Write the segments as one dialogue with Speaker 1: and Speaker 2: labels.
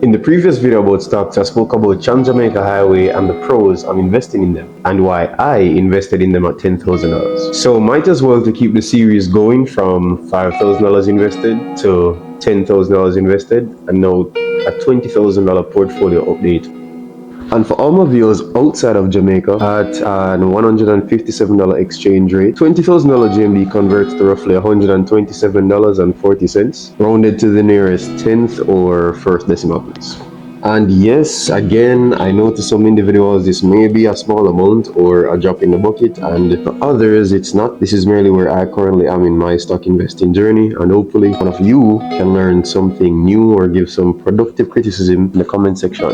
Speaker 1: In the previous video about stocks, I spoke about Jamaica Highway and the pros of investing in them and why I invested in them at $10,000. So might as well to keep the series going from $5,000 invested to $10,000 invested and now a $20,000 portfolio update. And for all my viewers outside of Jamaica, at an $157 exchange rate, $20,000 GMB converts to roughly $127.40, rounded to the nearest tenth or first decimal place. And yes, again, I know to some individuals this may be a small amount or a drop in the bucket, and for others it's not. This is merely where I currently am in my stock investing journey, and hopefully one of you can learn something new or give some productive criticism in the comment section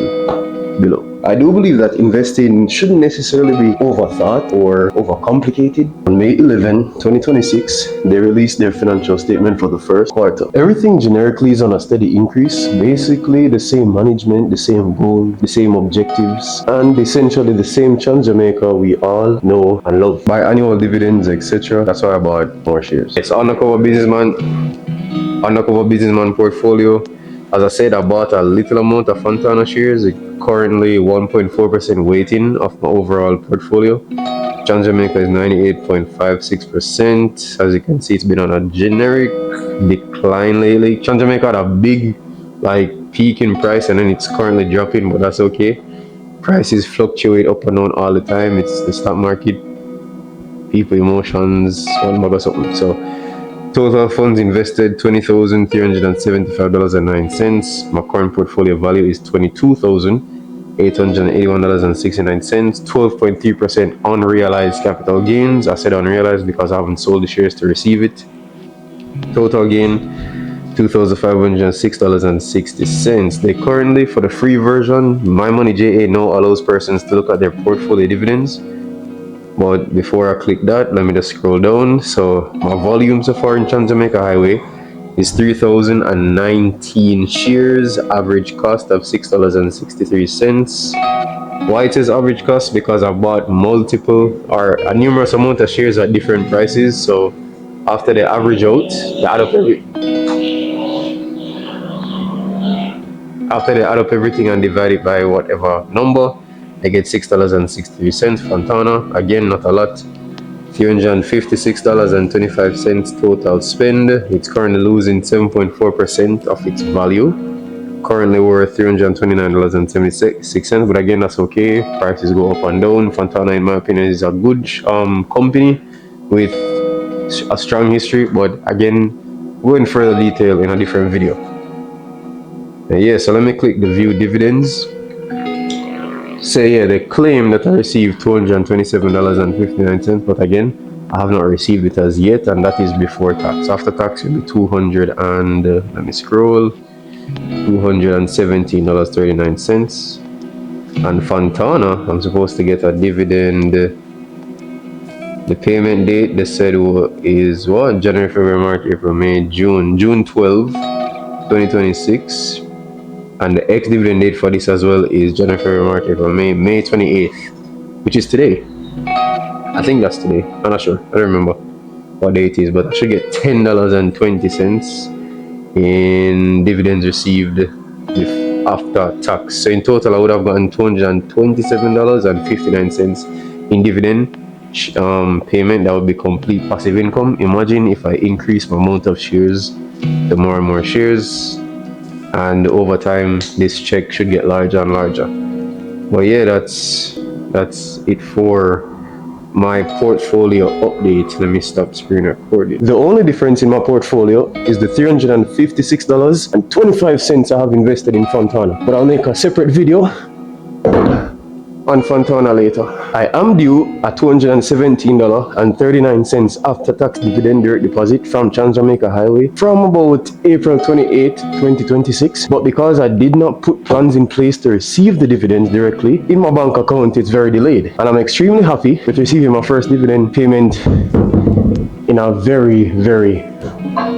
Speaker 1: below. I do believe that investing shouldn't necessarily be overthought or overcomplicated. On May 11, 2026, they released their financial statement for the first quarter. Everything generically is on a steady increase, basically the same management, the same goals, the same objectives, and essentially the same Jamaica we all know and love. Biannual dividends, etc. That's why I bought more shares. It's Undercover Businessman portfolio. As I said, I bought a little amount of Fontana shares. It's currently 1.4% weighting of my overall portfolio. Jamaica is 98.56%. As you can see, it's been on a generic decline lately. Jamaica had a big peak in price and then it's currently dropping, but that's okay. Prices fluctuate up and down all the time. It's the stock market. People emotions, one bag or something. So total funds invested $20,375.09. My current portfolio value is $22,881.69. 12.3% unrealized capital gains. I said unrealized because I haven't sold the shares to receive it. Total gain $2,506.60. They currently, for the free version, My Money JA now allows persons to look at their portfolio dividends. But before I click that, let me just scroll down. So my volume so far in Jamaica Highway is 3,019 shares, average cost of $6.63. Why it says average cost? Because I bought multiple or a numerous amount of shares at different prices. So after they average out, they add up everything and divide it by whatever number, I get $6.63. Fontana, again, not a lot. $356.25 total spend. It's currently losing 7.4% of its value. Currently worth $329.76, but again, that's okay. Prices go up and down. Fontana, in my opinion, is a good company with a strong history, but again, go in further detail in a different video. Yeah, so let me click the view dividends. So yeah, they claim that I received $227.59, but again, I have not received it as yet, and that is before tax. After tax, it will be let me scroll, $217.39. And Fontana, I'm supposed to get a dividend. The payment date they said is what? January, February, March, April, May, June 12, 2026. And the ex-dividend date for this as well is January, February, March, April, May 28th, which is today. I think that's today. I'm not sure. I don't remember what day it is, but I should get $10.20 in dividends received after tax. So in total, I would have gotten $227.59 in dividend payment. That would be complete passive income. Imagine if I increase my amount of shares, the more and more shares, and over time this check should get larger and larger. But yeah, that's it for my portfolio update. Let me stop screen recording. The only difference in my portfolio is the $356.25 I have invested in Fontana, but I'll make a separate video on Fontana later. I am due a $217.39 after tax dividend direct deposit from Jamaica Highway from about April 28, 2026. But because I did not put plans in place to receive the dividends directly in my bank account, it's very delayed. And I'm extremely happy with receiving my first dividend payment in a very, very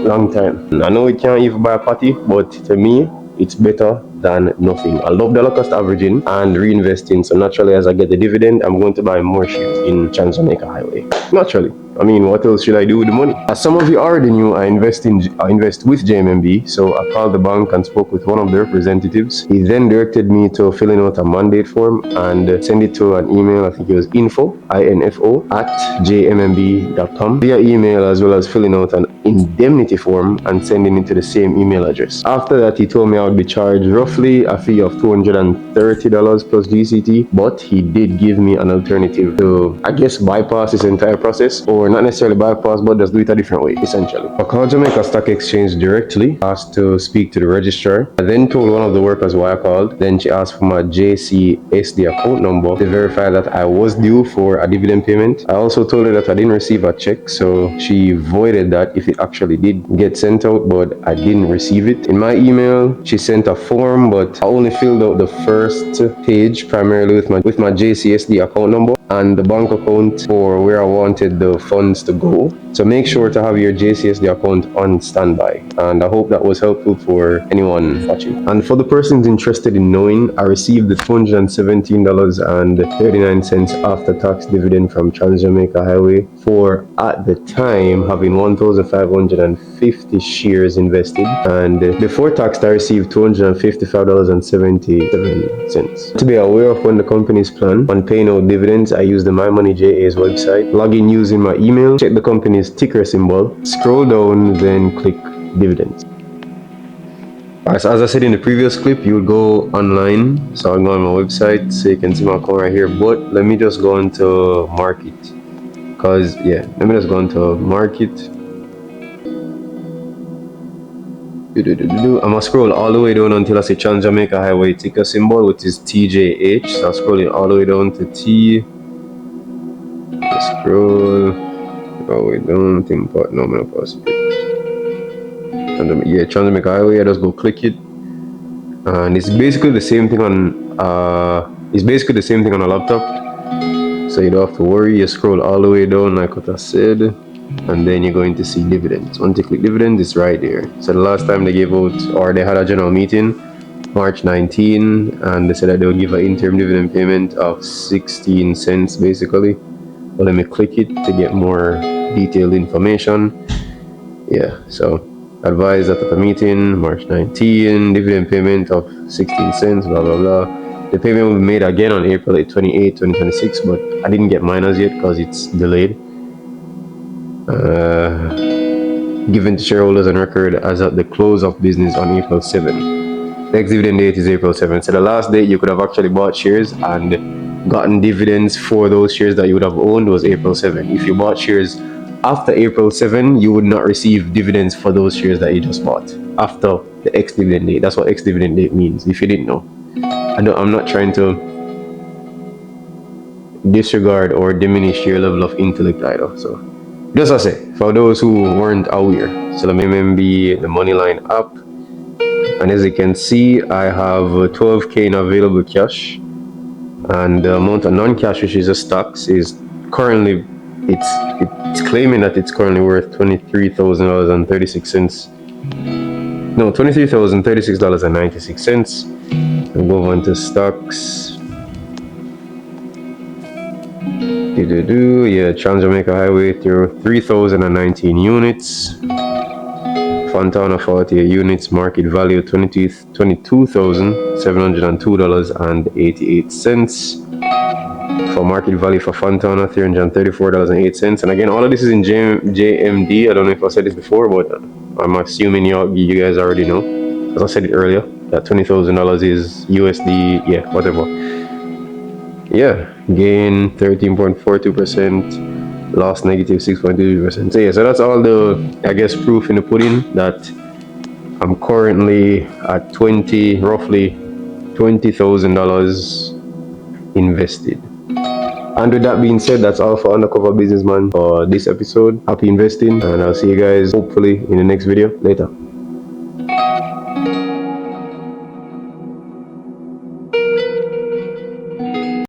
Speaker 1: long time. I know it can't even buy a patty, but to me, it's better than nothing. I love dollar cost averaging and reinvesting, so naturally as I get the dividend, I'm going to buy more shares in Jamaica Highway. Naturally. I mean, what else should I do with the money? As some of you already knew, I invest with JMMB. So I called the bank and spoke with one of the representatives. He then directed me to filling out a mandate form and send it to an email. I think it was info at jmmb.com via email, as well as filling out an indemnity form and sending it to the same email address. After that, he told me I would be charged roughly a fee of $230 plus GCT, but he did give me an alternative to, I guess, bypass this entire process, or not necessarily bypass, but just do it a different way, essentially. I called Jamaica Stock Exchange directly, asked to speak to the registrar. I then told one of the workers why I called. Then she asked for my JCSD account number to verify that I was due for a dividend payment. I also told her that I didn't receive a check, so she voided that if it actually did get sent out, but I didn't receive it. In my email, she sent a form, but I only filled out the first page primarily with my JCSD account number and the bank account for where I wanted the funds to go. So make sure to have your JCSD account on standby, and I hope that was helpful for anyone watching. And for the persons interested in knowing, I received the $217.39 after tax dividend from Trans Jamaica Highway for, at the time, having 1,550 shares invested, and before tax I received $255.77. To be aware of when the company's plan on paying out dividends, I use the My Money JA's website, log in using my email, check the company's ticker symbol, scroll down, then click dividends. Alright, so as I said in the previous clip, you would go online. So I'll go on my website so you can see my account right here, but let me just go into market, because let me just go into market. I'm gonna scroll all the way down until I see Trans Jamaica Highway ticker symbol, which is TJH. So I'm scrolling all the way down to T. Scroll all the way down to import nominal prospect. And Trans Jamaica Highway, I just go click it, and it's basically the same thing on a laptop. So you don't have to worry. You scroll all the way down like what I said, and then you're going to see dividends. Once you click dividends, it's right there. So the last time they gave out, or they had a general meeting, March 19, and they said that they would give an interim dividend payment of 16 cents basically. But let me click it to get more detailed information. So advised that at the meeting, March 19, dividend payment of 16 cents, blah blah blah. The payment will be made again on April 28, 2026, but I didn't get mine as yet because it's delayed. Given to shareholders on record as at the close of business on April 7. The ex-dividend date is April 7. So the last date you could have actually bought shares and gotten dividends for those shares that you would have owned was April 7. If you bought shares after April 7, you would not receive dividends for those shares that you just bought after the ex-dividend date. That's what ex-dividend date means, if you didn't know. I'm not trying to disregard or diminish your level of intellect either. So just as I say, for those who weren't aware, so let me remember the Moneyline app, and as you can see, I have 12k in available cash, and the amount of non-cash, which is the stocks, is currently it's claiming that it's currently worth $23,036. No, $23,036.96. We'll go on to stocks. Trans Jamaica Highway through 3,019 units. Fontana 48 units, market value $22,702.88. For market value for Fontana, $334.08. And again, all of this is in JMD. I don't know if I said this before, but I'm assuming you guys already know, as I said it earlier, that $20,000 is USD, whatever. Gain 13.42%, loss negative 6.2%. So that's all the, I guess, proof in the pudding that I'm currently at roughly $20,000 invested. And with that being said, that's all for Undercover Businessman for this episode. Happy investing, and I'll see you guys hopefully in the next video later.